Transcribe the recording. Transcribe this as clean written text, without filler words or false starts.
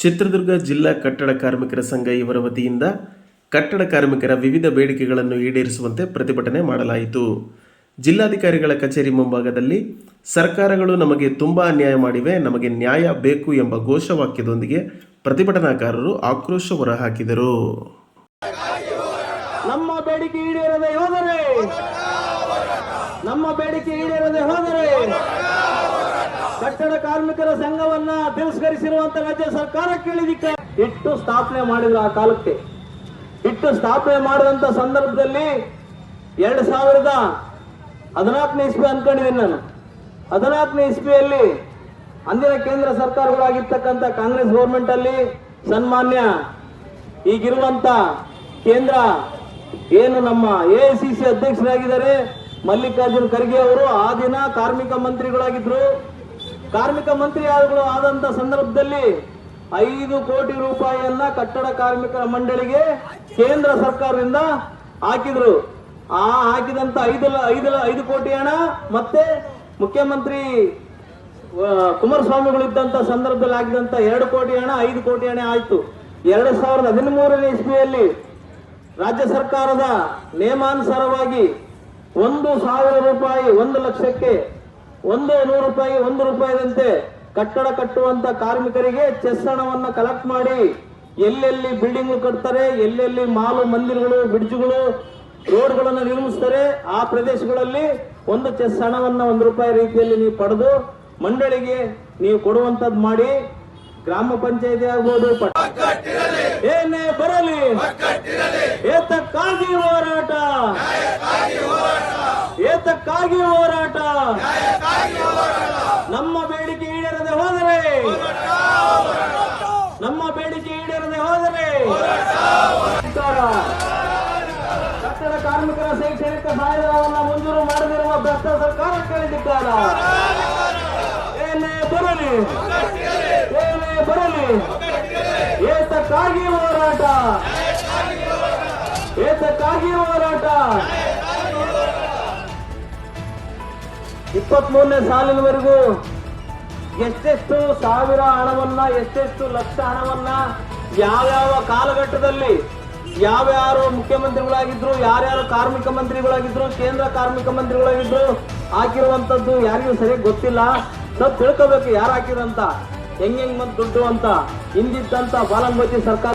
ಚಿತ್ರದುರ್ಗ ಜಿಲ್ಲಾ ಕಟ್ಟಡ ಕಾರ್ಮಿಕರ ಸಂಘ ಇವರ ವತಿಯಿಂದ ಕಟ್ಟಡ ಕಾರ್ಮಿಕರ ವಿವಿಧ ಬೇಡಿಕೆಗಳನ್ನು ಈಡೇರಿಸುವಂತೆ ಪ್ರತಿಭಟನೆ ಮಾಡಲಾಯಿತು. ಜಿಲ್ಲಾಧಿಕಾರಿಗಳ ಕಚೇರಿ ಮುಂಭಾಗದಲ್ಲಿ ಸರ್ಕಾರಗಳು ನಮಗೆ ತುಂಬಾ ಅನ್ಯಾಯ ಮಾಡಿವೆ, ನಮಗೆ ನ್ಯಾಯ ಬೇಕು ಎಂಬ ಘೋಷವಾಕ್ಯದೊಂದಿಗೆ ಪ್ರತಿಭಟನಾಕಾರರು ಆಕ್ರೋಶ ಹೊರಹಾಕಿದರು. ನಮ್ಮ ಬೇಡಿಕೆ ಈಡೇರದೆ ಹೋದರೆ ಕಟ್ಟಡ ಕಾರ್ಮಿಕರ ಸಂಘವನ್ನ ತಿರಸ್ಕರಿಸಿರುವಂತ ರಾಜ್ಯ ಸರ್ಕಾರ ಕೇಳಿದಿಕ್ಕೆ ಇಟ್ಟು ಸ್ಥಾಪನೆ ಮಾಡಿದ್ರು. ಆ ಕಾಲಕ್ಕೆ ಇಟ್ಟು ಸ್ಥಾಪನೆ ಮಾಡಿದಂತ ಸಂದರ್ಭದಲ್ಲಿ 2014ನೇ ಇಸ್ವಿ ಅನ್ಕೊಂಡಿದ್ದೀನಿ ನಾನು. 14ನೇ ಇಸ್ವಿಯಲ್ಲಿ ಅಂದಿನ ಕೇಂದ್ರ ಸರ್ಕಾರಗಳಾಗಿರ್ತಕ್ಕಂಥ ಕಾಂಗ್ರೆಸ್ ಗೌರ್ಮೆಂಟ್ ಅಲ್ಲಿ ಸನ್ಮಾನ್ಯ ಈಗಿರುವಂತ ಕೇಂದ್ರ ಏನು ನಮ್ಮ AICC ಅಧ್ಯಕ್ಷರಾಗಿದ್ದಾರೆ ಮಲ್ಲಿಕಾರ್ಜುನ್ ಖರ್ಗೆ ಅವರು ಆ ದಿನ ಕಾರ್ಮಿಕ ಮಂತ್ರಿಗಳಾಗಿದ್ರು. ಕಾರ್ಮಿಕ ಮಂತ್ರಿಗಳು ಆದಂತ ಸಂದರ್ಭದಲ್ಲಿ 5 ಕೋಟಿ ರೂಪಾಯಿಯನ್ನ ಕಟ್ಟಡ ಕಾರ್ಮಿಕರ ಮಂಡಳಿಗೆ ಕೇಂದ್ರ ಸರ್ಕಾರದಿಂದ ಹಾಕಿದ್ರು. ಆ ಹಾಕಿದಂತ 5 ಕೋಟಿ ಹಣ ಮತ್ತೆ ಮುಖ್ಯಮಂತ್ರಿ ಕುಮಾರಸ್ವಾಮಿಗಳು ಇದ್ದಂತ ಸಂದರ್ಭದಲ್ಲಿ ಹಾಕಿದಂತ 2 ಕೋಟಿ ಹಣ 5 ಕೋಟಿ ಹಣ ಆಯ್ತು. 2013ನೇ ಇಸ್ವಿಯಲ್ಲಿ ರಾಜ್ಯ ಸರ್ಕಾರದ ನಿಯಮಾನುಸಾರವಾಗಿ 1,000 ರೂಪಾಯಿ 1 ಲಕ್ಷಕ್ಕೆ 100 ರೂಪಾಯಿ 1 ರೂಪಾಯಿದಂತೆ ಕಟ್ಟಡ ಕಟ್ಟುವಂತ ಕಾರ್ಮಿಕರಿಗೆ ಚೆಸ್ ಹಣವನ್ನ ಕಲೆಕ್ಟ್ ಮಾಡಿ ಎಲ್ಲೆಲ್ಲಿ ಬಿಲ್ಡಿಂಗ್ ಕಟ್ತಾರೆ, ಎಲ್ಲೆಲ್ಲಿ ಮಾಲು ಮಂದಿರಗಳು ಬ್ರಿಡ್ಜ್ಗಳು ರೋಡ್ಗಳನ್ನು ನಿರ್ಮಿಸ್ತಾರೆ ಆ ಪ್ರದೇಶಗಳಲ್ಲಿ ಒಂದು ಚೆಸ್ ಹಣವನ್ನ 1 ರೂಪಾಯಿ ರೀತಿಯಲ್ಲಿ ನೀವು ಪಡೆದು ಮಂಡಳಿಗೆ ನೀವು ಕೊಡುವಂತದ್ದು ಮಾಡಿ. ಗ್ರಾಮ ಪಂಚಾಯತಿ ಆಗ್ಬೋದು ಏನೇ ಬರಲಿ ಏತಕ್ಕಾಗಿ ಹೋರಾಟ, ಏತಕ್ಕಾಗಿ ಹೋರಾಟ. ನಮ್ಮ ಬೇಡಿಕೆ ಈಡೇರದೆ ಹೋದರೆ ಕಟ್ಟಡ ಕಾರ್ಮಿಕರ ಶೈಕ್ಷಣಿಕ ಸಹಾಯಧನವನ್ನು ಮಂಜೂರು ಮಾಡದಿರುವ ಭ್ರಷ್ಟ ಸರ್ಕಾರ ಕೇಳಿದಿದ್ದಾರ. ಏನೇ ಬರಲಿ ಏತಕ್ಕಾಗಿ ಹೋರಾಟ, ಏತಕ್ಕಾಗಿ ಹೋರಾಟ. 23ನೇ ಸಾಲಿನವರೆಗೂ ಎಷ್ಟೆಷ್ಟು ಸಾವಿರ ಹಣವನ್ನ ಎಷ್ಟೆಷ್ಟು ಲಕ್ಷ ಹಣವನ್ನ ಯಾವ್ಯಾವ ಕಾಲಘಟ್ಟದಲ್ಲಿ ಯಾವ್ಯಾರು ಮುಖ್ಯಮಂತ್ರಿಗಳಾಗಿದ್ರು, ಯಾರ್ಯಾರು ಕಾರ್ಮಿಕ ಮಂತ್ರಿಗಳಾಗಿದ್ರು, ಕೇಂದ್ರ ಕಾರ್ಮಿಕ ಮಂತ್ರಿಗಳಾಗಿದ್ರು ಹಾಕಿರುವಂತದ್ದು ಯಾರಿಗೂ ಸರಿಯಾಗಿ ಗೊತ್ತಿಲ್ಲ. ಸ್ವಲ್ಪ ತಿಳ್ಕೋಬೇಕು ಯಾರು ಹಾಕಿರಂತ, ಹೆಂಗ್ ಬಂದ್ ದುಡ್ಡು ಅಂತ. ಹಿಂದಿದ್ದಂತ ಬಾಲಂಬತಿ ಸರ್ಕಾರ